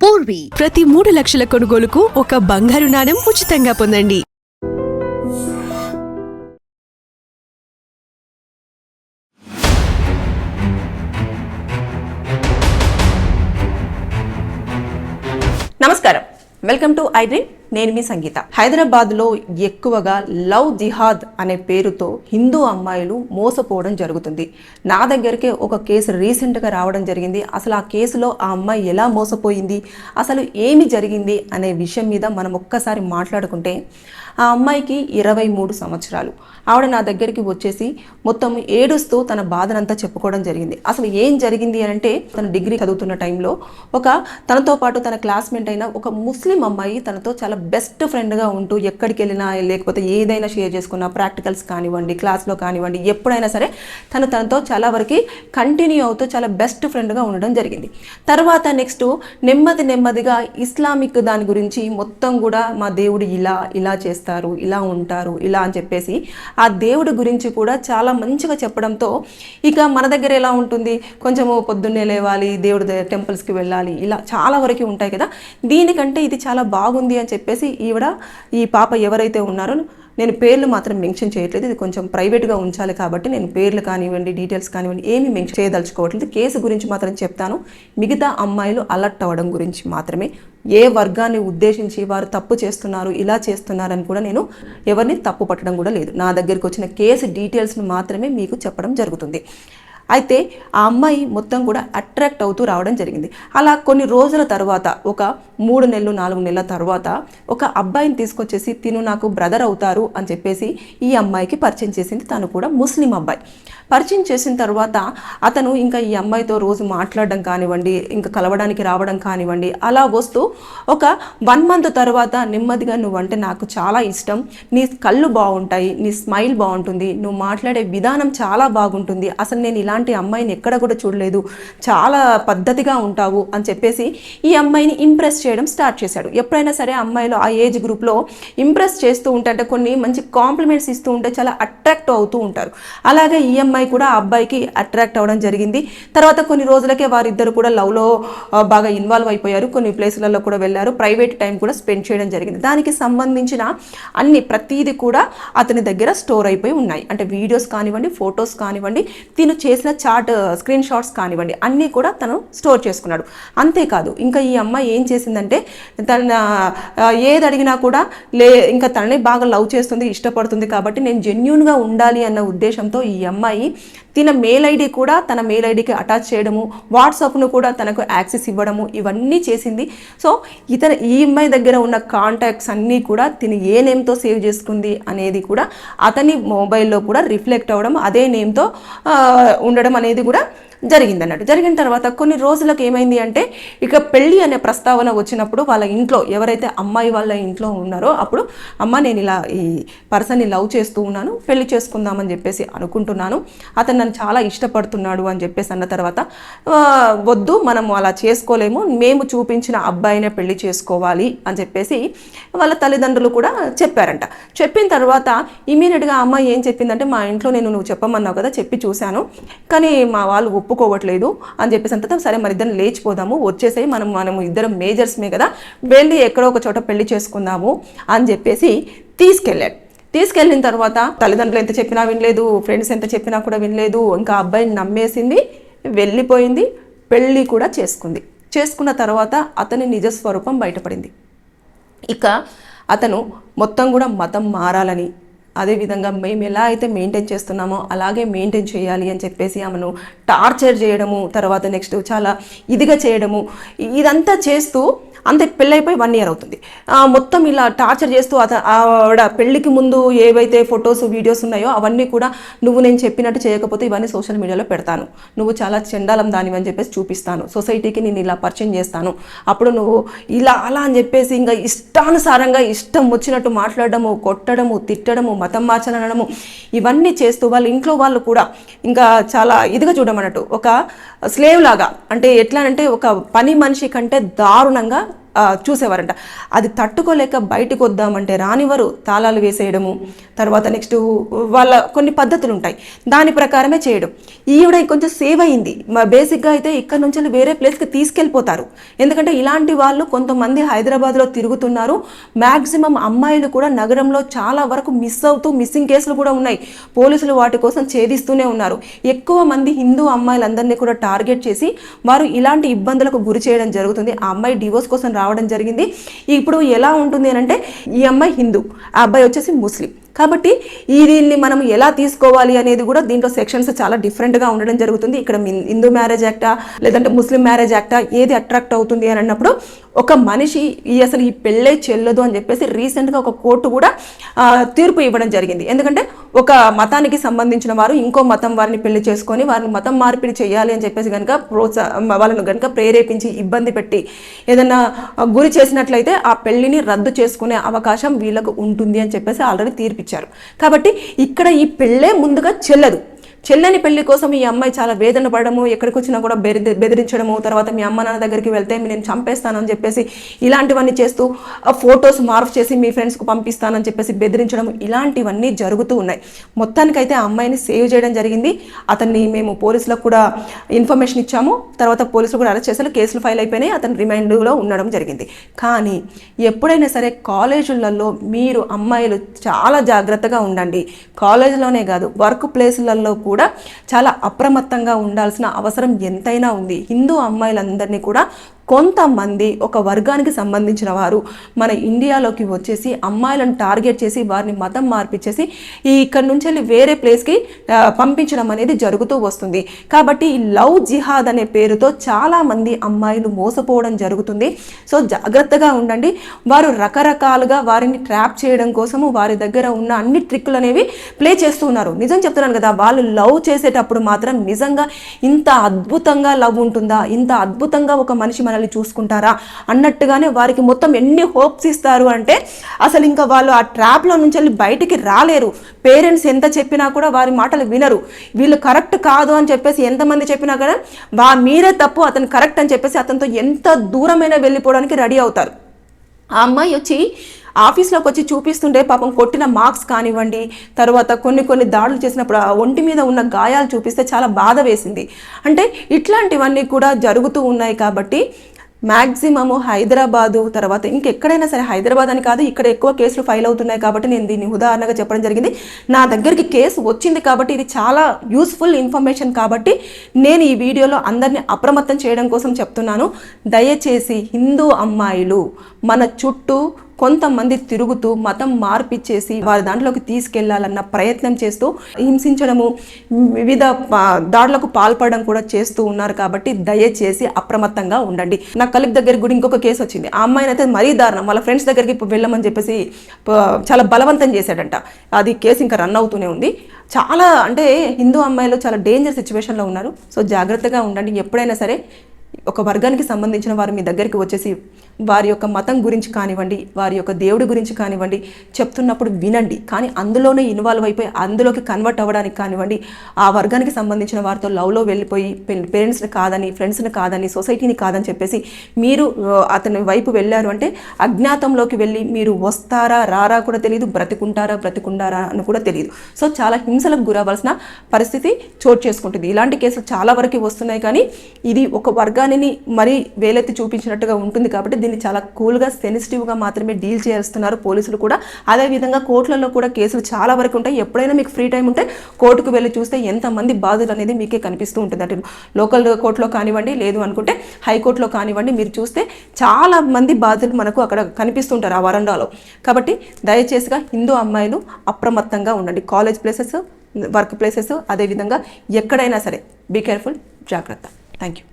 పూర్వీ ప్రతి 3 లక్షల కొనుగోలుకు ఒక బంగారు నాణెం ఉచితంగా పొందండి. నమస్కారం, వెల్కమ్ టు ఐ డ్రీమ్. నేను మీ సంగీత. హైదరాబాద్లో ఎక్కువగా లవ్ జిహాద్ అనే పేరుతో హిందూ అమ్మాయిలు మోసపోవడం జరుగుతుంది. నా దగ్గరికి ఒక కేసు రీసెంట్గా రావడం జరిగింది. అసలు ఆ కేసులో ఆ అమ్మాయి ఎలా మోసపోయింది, అసలు ఏమి జరిగింది అనే విషయం మీద మనం ఒక్కసారి మాట్లాడుకుంటే, ఆ అమ్మాయికి 23 సంవత్సరాలు. ఆవిడ నా దగ్గరికి వచ్చేసి మొత్తం ఏడుస్తూ తన బాధనంతా చెప్పుకోవడం జరిగింది. అసలు ఏం జరిగింది అని అంటే, తన డిగ్రీ చదువుతున్న టైంలో తనతో పాటు తన క్లాస్మేట్ అయిన ఒక ముస్లిం అమ్మాయి తనతో చాలా బెస్ట్ ఫ్రెండ్గా ఉంటూ ఎక్కడికి వెళ్ళినా లేకపోతే ఏదైనా షేర్ చేసుకున్నా, ప్రాక్టికల్స్ కానివ్వండి, క్లాస్లో కానివ్వండి, ఎప్పుడైనా సరే తనతో చాలా వరకు కంటిన్యూ అవుతూ చాలా బెస్ట్ ఫ్రెండ్గా ఉండడం జరిగింది. తర్వాత నెక్స్ట్ నెమ్మదిగా ఇస్లామిక్ దాని గురించి మొత్తం కూడా మా దేవుడు ఇలా చేస్తారు, ఇలా ఉంటారు, ఇలా అని చెప్పేసి ఆ దేవుడి గురించి కూడా చాలా మంచిగా చెప్పడంతో, ఇక మన దగ్గర ఎలా ఉంటుంది, కొంచెము పొద్దున్నే లేవాలి, దేవుడి టెంపుల్స్కి వెళ్ళాలి, ఇలా చాలా వరకు ఉంటాయి కదా. దీనికంటే ఇది చాలా బాగుంది అని చెప్పేసి ఈ పాప ఎవరైతే ఉన్నారో, నేను పేర్లు మాత్రం మెన్షన్ చేయట్లేదు, ఇది కొంచెం ప్రైవేట్గా ఉంచాలి కాబట్టి నేను పేర్లు కానివ్వండి, డీటెయిల్స్ కానివ్వండి ఏమీ మెన్షన్ చేయదలుచుకోవట్లేదు. కేసు గురించి మాత్రం చెప్తాను. మిగతా అమ్మాయిలు అలర్ట్ అవ్వడం గురించి మాత్రమే, ఏ వర్గాన్ని ఉద్దేశించి వారు తప్పు చేస్తున్నారు, ఇలా చేస్తున్నారని కూడా నేను ఎవరిని తప్పు పట్టడం కూడా లేదు. నా దగ్గరికి వచ్చిన కేసు డీటెయిల్స్ను మాత్రమే మీకు చెప్పడం జరుగుతుంది. అయితే ఆ అమ్మాయి మొత్తం కూడా అట్రాక్ట్ అవుతూ రావడం జరిగింది. అలా కొన్ని రోజుల తర్వాత, ఒక 3 నెలలు 4 నెలల తర్వాత ఒక అబ్బాయిని తీసుకొచ్చేసి, తిను నాకు బ్రదర్ అవుతారు అని చెప్పేసి ఈ అమ్మాయికి పరిచయం చేసింది. తను కూడా ముస్లిం అబ్బాయి. పరిచయం చేసిన తర్వాత అతను ఇంకా ఈ అమ్మాయితో రోజు మాట్లాడడం కానివ్వండి, ఇంకా కలవడానికి రావడం కానివ్వండి, అలా వస్తూ ఒక 1 మంత్ తర్వాత నెమ్మదిగా నువ్వంటే నాకు చాలా ఇష్టం, నీ కళ్ళు బాగుంటాయి, నీ స్మైల్ బాగుంటుంది, నువ్వు మాట్లాడే విధానం చాలా బాగుంటుంది, అసలు నేను ఇలాంటి అమ్మాయిని ఎక్కడ కూడా చూడలేదు, చాలా పద్ధతిగా ఉంటావు అని చెప్పేసి ఈ అమ్మాయిని ఇంప్రెస్ చేయడం స్టార్ట్ చేశాడు. ఎప్పుడైనా సరే అమ్మాయిలు ఆ ఏజ్ గ్రూప్లో ఇంప్రెస్ చేస్తూ ఉంటే, కొన్ని మంచి కాంప్లిమెంట్స్ ఇస్తూ ఉంటే చాలా అట్రాక్ట్ అవుతూ ఉంటారు. అలాగే ఈ అమ్మాయి కూడా ఆ అబ్బాయికి అట్రాక్ట్ అవ్వడం జరిగింది. తర్వాత కొన్ని రోజులకే వారిద్దరు కూడా లవ్లో బాగా ఇన్వాల్వ్ అయిపోయారు. కొన్ని ప్లేసులలో కూడా వెళ్ళారు. ప్రైవేట్ టైం కూడా స్పెండ్ చేయడం జరిగింది. దానికి సంబంధించిన ప్రతిదీ కూడా అతని దగ్గర స్టోర్ అయిపోయి ఉన్నాయి. అంటే వీడియోస్ కానివ్వండి, ఫొటోస్ కానివ్వండి, తిను చేసిన చాట్ స్క్రీన్ షాట్స్ కానివ్వండి, అన్నీ కూడా తను స్టోర్ చేసుకున్నాడు. అంతేకాదు, ఇంకా ఈ అమ్మాయి ఏం చేసిందంటే, తన ఏది అడిగినా కూడా ఇంకా తనని బాగా లవ్ చేస్తుంది, ఇష్టపడుతుంది కాబట్టి నేను జెన్యూన్గా ఉండాలి అన్న ఉద్దేశంతో ఈ అమ్మాయి తన మెయిల్ ఐడి కూడా తన మెయిల్ ఐడికి అటాచ్ చేయడము, వాట్సాప్ను కూడా తనకు యాక్సెస్ ఇవ్వడము, ఇవన్నీ చేసింది. సో ఈ అమ్మాయి దగ్గర ఉన్న కాంటాక్ట్స్ అన్నీ కూడా తిని ఏ నేమ్తో సేవ్ చేసుకుంది అనేది కూడా అతని మొబైల్లో కూడా రిఫ్లెక్ట్ అవ్వడం, అదే నేమ్తో ఉండడం అనేది కూడా జరిగిందన్నట్టు. జరిగిన తర్వాత కొన్ని రోజులకు ఏమైంది అంటే, ఇక పెళ్ళి అనే ప్రస్తావన వచ్చినప్పుడు వాళ్ళ ఇంట్లో ఎవరైతే అమ్మాయి వాళ్ళ ఇంట్లో ఉన్నారో, అప్పుడు అమ్మ నేను ఇలా ఈ పర్సన్ని లవ్ చేస్తూ ఉన్నాను, పెళ్లి చేసుకుందామని చెప్పేసి అనుకుంటున్నాను, అతను నన్ను చాలా ఇష్టపడుతున్నాడు అని చెప్పేసి అన్న తర్వాత, వద్దు మనం అలా చేసుకోలేము, మేము చూపించిన అబ్బాయినే పెళ్లి చేసుకోవాలి అని చెప్పేసి వాళ్ళ తల్లిదండ్రులు కూడా చెప్పారంట. చెప్పిన తర్వాత ఇమీడియట్గా అమ్మాయి ఏం చెప్పిందంటే, మా ఇంట్లో నువ్వు చెప్పమన్నావు కదా, చెప్పి చూశాను, కానీ మా వాళ్ళు ఒప్పుకోవట్లేదు అని చెప్పేసి అంత, సరే మరి ఇద్దరం లేచిపోదాము, వచ్చేసాయి, మనం ఇద్దరం మేజర్స్మే కదా, వెళ్ళి ఎక్కడో ఒక చోట పెళ్లి చేసుకుందాము అని చెప్పేసి తీసుకెళ్ళిన తర్వాత తల్లిదండ్రులు ఎంత చెప్పినా వినలేదు, ఫ్రెండ్స్ ఎంత చెప్పినా కూడా వినలేదు. ఇంకా అబ్బాయిని నమ్మేసింది, వెళ్ళిపోయింది, పెళ్ళి కూడా చేసుకున్న తర్వాత అతని నిజస్వరూపం బయటపడింది. ఇక అతను మొత్తం కూడా మతం మారాలని, అదేవిధంగా మేము ఎలా అయితే మెయింటైన్ చేస్తున్నామో అలాగే మెయింటైన్ చేయాలి అని చెప్పేసి ఆమెను టార్చర్ చేయడము, తర్వాత నెక్స్ట్ చాలా ఇదిగా చేయడము, ఇదంతా చేస్తూ అంతే పెళ్ళైపోయి 1 year అవుతుంది. మొత్తం ఇలా టార్చర్ చేస్తూ ఆవిడ పెళ్ళికి ముందు ఏవైతే ఫొటోస్ వీడియోస్ ఉన్నాయో అవన్నీ కూడా, నువ్వు నేను చెప్పినట్టు చేయకపోతే ఇవన్నీ సోషల్ మీడియాలో పెడతాను, నువ్వు చాలా చెండాలం దానివి అని చెప్పేసి చూపిస్తాను, సొసైటీకి నేను ఇలా పరిచయం చేస్తాను, అప్పుడు నువ్వు ఇలా అలా అని చెప్పేసి ఇంకా ఇష్టానుసారంగా ఇష్టం వచ్చినట్టు మాట్లాడడము, కొట్టడము, తిట్టడము, మతం మార్చాలనడము, ఇవన్నీ చేస్తూ వాళ్ళ ఇంట్లో వాళ్ళు కూడా ఇంకా చాలా ఇదిగా చూడమన్నట్టు, ఒక స్లేవ్ లాగా, అంటే ఎట్లా అంటే ఒక పని మనిషి కంటే దారుణంగా చూసేవారంట. అది తట్టుకోలేక బయటకు వద్దామంటే రానివారు, తాళాలు వేసేయడము, తర్వాత నెక్స్ట్ వాళ్ళ కొన్ని పద్ధతులు ఉంటాయి, దాని ప్రకారమే చేయడం. ఈవిడ కొంచెం సేవ్ అయింది. బేసిక్గా అయితే ఇక్కడ నుంచి వేరే ప్లేస్కి తీసుకెళ్ళిపోతారు. ఎందుకంటే ఇలాంటి వాళ్ళు కొంతమంది హైదరాబాద్లో తిరుగుతున్నారు. మ్యాక్సిమం అమ్మాయిలు కూడా నగరంలో చాలా వరకు మిస్సింగ్ కేసులు కూడా ఉన్నాయి. పోలీసులు వాటి కోసం ఛేదిస్తూనే ఉన్నారు. ఎక్కువ మంది హిందూ అమ్మాయిలందరినీ కూడా టార్గెట్ చేసి వారు ఇలాంటి ఇబ్బందులకు గురి చేయడం జరుగుతుంది. ఆ అమ్మాయి డివోర్స్ కోసం రావడం జరిగింది. ఇప్పుడు ఎలా ఉంటుంది అని అంటే, ఈ అమ్మాయి హిందూ, ఆ అబ్బాయి వచ్చేసి ముస్లిం. కాబట్టి దీన్ని మనం ఎలా తీసుకోవాలి అనేది కూడా దీంట్లో సెక్షన్స్ చాలా డిఫరెంట్గా ఉండడం జరుగుతుంది. ఇక్కడ హిందూ మ్యారేజ్ యాక్టా లేదంటే ముస్లిం మ్యారేజ్ యాక్టా ఏది అట్రాక్ట్ అవుతుంది అని అన్నప్పుడు, ఒక మనిషి అసలు ఈ పెళ్ళే చెల్లదు అని చెప్పేసి రీసెంట్గా ఒక కోర్టు కూడా తీర్పు ఇవ్వడం జరిగింది. ఎందుకంటే ఒక మతానికి సంబంధించిన వారు ఇంకో మతం వారిని పెళ్లి చేసుకొని వారిని మతం మార్పిడి చేయాలి అని చెప్పేసి కనుక వాళ్ళను కనుక ప్రేరేపించి ఇబ్బంది పెట్టి ఏదైనా గురి చేసినట్లయితే ఆ పెళ్లిని రద్దు చేసుకునే అవకాశం వీళ్ళకు ఉంటుంది అని చెప్పేసి ఆల్రెడీ తీర్పు ఇచ్చారు. కాబట్టి ఇక్కడ ఈ పెళ్ళే ముందుగా చెల్లదు. చెల్లని పెళ్లి కోసం ఈ అమ్మాయి చాలా వేదన పడము, ఎక్కడికి వచ్చినా కూడా బెదిరించడము, తర్వాత మీ అమ్మ నాన్న దగ్గరికి వెళ్తే నేను చంపేస్తానని చెప్పేసి ఇలాంటివన్నీ చేస్తూ ఫొటోస్ మార్ఫ్ చేసి మీ ఫ్రెండ్స్కు పంపిస్తానని చెప్పేసి బెదిరించడం, ఇలాంటివన్నీ జరుగుతూ ఉన్నాయి. మొత్తానికైతే ఆ అమ్మాయిని సేవ్ చేయడం జరిగింది. అతన్ని మేము పోలీసులకు కూడా ఇన్ఫర్మేషన్ ఇచ్చాము. తర్వాత పోలీసులు కూడా అరెస్ట్ చేశారు. కేసులు ఫైల్ అయిపోయినాయి. అతను రిమైండ్లో ఉండడం జరిగింది. కానీ ఎప్పుడైనా సరే కాలేజీలలో మీరు అమ్మాయిలు చాలా జాగ్రత్తగా ఉండండి. కాలేజీలోనే కాదు, వర్క్ ప్లేసులలో కూడా చాలా అప్రమత్తంగా ఉండాల్సిన అవసరం ఎంతైనా ఉంది. హిందూ అమ్మాయిలందరినీ కూడా కొంతమంది ఒక వర్గానికి సంబంధించిన వారు మన ఇండియాలోకి వచ్చేసి అమ్మాయిలను టార్గెట్ చేసి వారిని మతం మార్పిచ్చేసి ఇక్కడ నుంచి వెళ్ళి వేరే ప్లేస్కి పంపించడం అనేది జరుగుతూ వస్తుంది. కాబట్టి ఈ లవ్ జిహాద్ అనే పేరుతో చాలామంది అమ్మాయిలు మోసపోవడం జరుగుతుంది. సో జాగ్రత్తగా ఉండండి. వారు రకరకాలుగా వారిని ట్రాప్ చేయడం కోసము వారి దగ్గర ఉన్న అన్ని ట్రిక్కులు అనేవి ప్లే చేస్తూ ఉన్నారు. నిజం చెప్తున్నాను కదా, వాళ్ళు లవ్ చేసేటప్పుడు మాత్రం నిజంగా ఇంత అద్భుతంగా లవ్ ఉంటుందా, ఇంత అద్భుతంగా ఒక మనిషి మనల్ని చూసుకుంటారా అన్నట్టుగానే వారికి మొత్తం ఎన్ని హోప్స్ ఇస్తారు అంటే అసలు ఇంకా వాళ్ళు ఆ ట్రాప్లో నుంచి వెళ్ళి బయటికి రాలేరు. పేరెంట్స్ ఎంత చెప్పినా కూడా వారి మాటలు వినరు. వీళ్ళు కరెక్ట్ కాదు అని చెప్పేసి ఎంతమంది చెప్పినా కూడా మీరే తప్పు, అతను కరెక్ట్ అని చెప్పేసి అతనితో ఎంత దూరమైనా వెళ్ళిపోవడానికి రెడీ అవుతారు. ఆ అమ్మాయి వచ్చి ఆఫీస్లోకి వచ్చి చూపిస్తుంటే పాపం కొట్టిన మార్క్స్ కానివ్వండి, తర్వాత కొన్ని దాడులు చేసినప్పుడు ఆ ఒంటి మీద ఉన్న గాయాలు చూపిస్తే చాలా బాధ వేసింది. అంటే ఇట్లాంటివన్నీ కూడా జరుగుతూ ఉన్నాయి. కాబట్టి మ్యాక్సిమము హైదరాబాదు తర్వాత ఇంకెక్కడైనా సరే, హైదరాబాద్ అని కాదు, ఇక్కడ ఎక్కువ కేసులు ఫైల్ అవుతున్నాయి కాబట్టి నేను దీన్ని ఉదాహరణగా చెప్పడం జరిగింది. నా దగ్గరికి కేసు వచ్చింది కాబట్టి ఇది చాలా యూస్ఫుల్ ఇన్ఫర్మేషన్ కాబట్టి నేను ఈ వీడియోలో అందరినీ అప్రమత్తం చేయడం కోసం చెప్తున్నాను. దయచేసి హిందూ అమ్మాయిలు మన చుట్టూ కొంతమంది తిరుగుతూ మతం మార్పిచ్చేసి వారి దాంట్లోకి తీసుకెళ్లాలన్న ప్రయత్నం చేస్తూ హింసించడము, వివిధ దాడులకు పాల్పడడం కూడా చేస్తూ ఉన్నారు. కాబట్టి దయచేసి అప్రమత్తంగా ఉండండి. నా కలీగ్ దగ్గరికి కూడా ఇంకొక కేసు వచ్చింది. ఆ అమ్మాయిని అయితే మరీ దారుణం, వాళ్ళ ఫ్రెండ్స్ దగ్గరికి వెళ్ళమని చెప్పేసి చాలా బలవంతం చేశాడంట. అది కేసు ఇంకా రన్ అవుతూనే ఉంది. చాలా అంటే హిందూ అమ్మాయిలు చాలా డేంజర్ సిచ్యువేషన్లో ఉన్నారు. సో జాగ్రత్తగా ఉండండి. ఎప్పుడైనా సరే ఒక వర్గానికి సంబంధించిన వారు మీ దగ్గరికి వచ్చేసి వారి యొక్క మతం గురించి కానివ్వండి, వారి యొక్క దేవుడి గురించి కానివ్వండి చెప్తున్నప్పుడు వినండి. కానీ అందులోనే ఇన్వాల్వ్ అయిపోయి అందులోకి కన్వర్ట్ అవ్వడానికి కానివ్వండి, ఆ వర్గానికి సంబంధించిన వారితో లవ్లో వెళ్ళిపోయి పేరెంట్స్ని కాదని, ఫ్రెండ్స్ని కాదని, సొసైటీని కాదని చెప్పేసి మీరు అతని వైపు వెళ్ళారు అంటే అజ్ఞాతంలోకి వెళ్ళి మీరు వస్తారా రారా కూడా తెలియదు, బ్రతికుంటారా అని కూడా తెలియదు. సో చాలా హింసలకు గురవలసిన పరిస్థితి చోటు చేసుకుంటుంది. ఇలాంటి కేసులు చాలా వరకు వస్తున్నాయి. కానీ ఇది ఒక వర్గాన్ని మరీ వేలెత్తి చూపించినట్టుగా ఉంటుంది. కాబట్టి దీన్ని చాలా కూల్గా, సెన్సిటివ్గా మాత్రమే డీల్ చేస్తున్నారు పోలీసులు కూడా. అదేవిధంగా కోర్టులలో కూడా కేసులు చాలా వరకు ఉంటాయి. ఎప్పుడైనా మీకు ఫ్రీ టైం ఉంటే కోర్టుకు వెళ్ళి చూస్తే ఎంతమంది బాధితులు అనేది మీకే కనిపిస్తూ ఉంటుంది. అంటే లోకల్ కోర్టులో కానివ్వండి, లేదు అనుకుంటే హైకోర్టులో కానివ్వండి, మీరు చూస్తే చాలా మంది బాధితులు మనకు అక్కడ కనిపిస్తుంటారు ఆ వరండాలో. కాబట్టి దయచేసిగా హిందూ అమ్మాయిలు అప్రమత్తంగా ఉండండి. కాలేజ్ ప్లేసెస్, వర్క్ ప్లేసెస్, అదేవిధంగా ఎక్కడైనా సరే బీ కేర్ఫుల్, జాగ్రత్త. Thank you.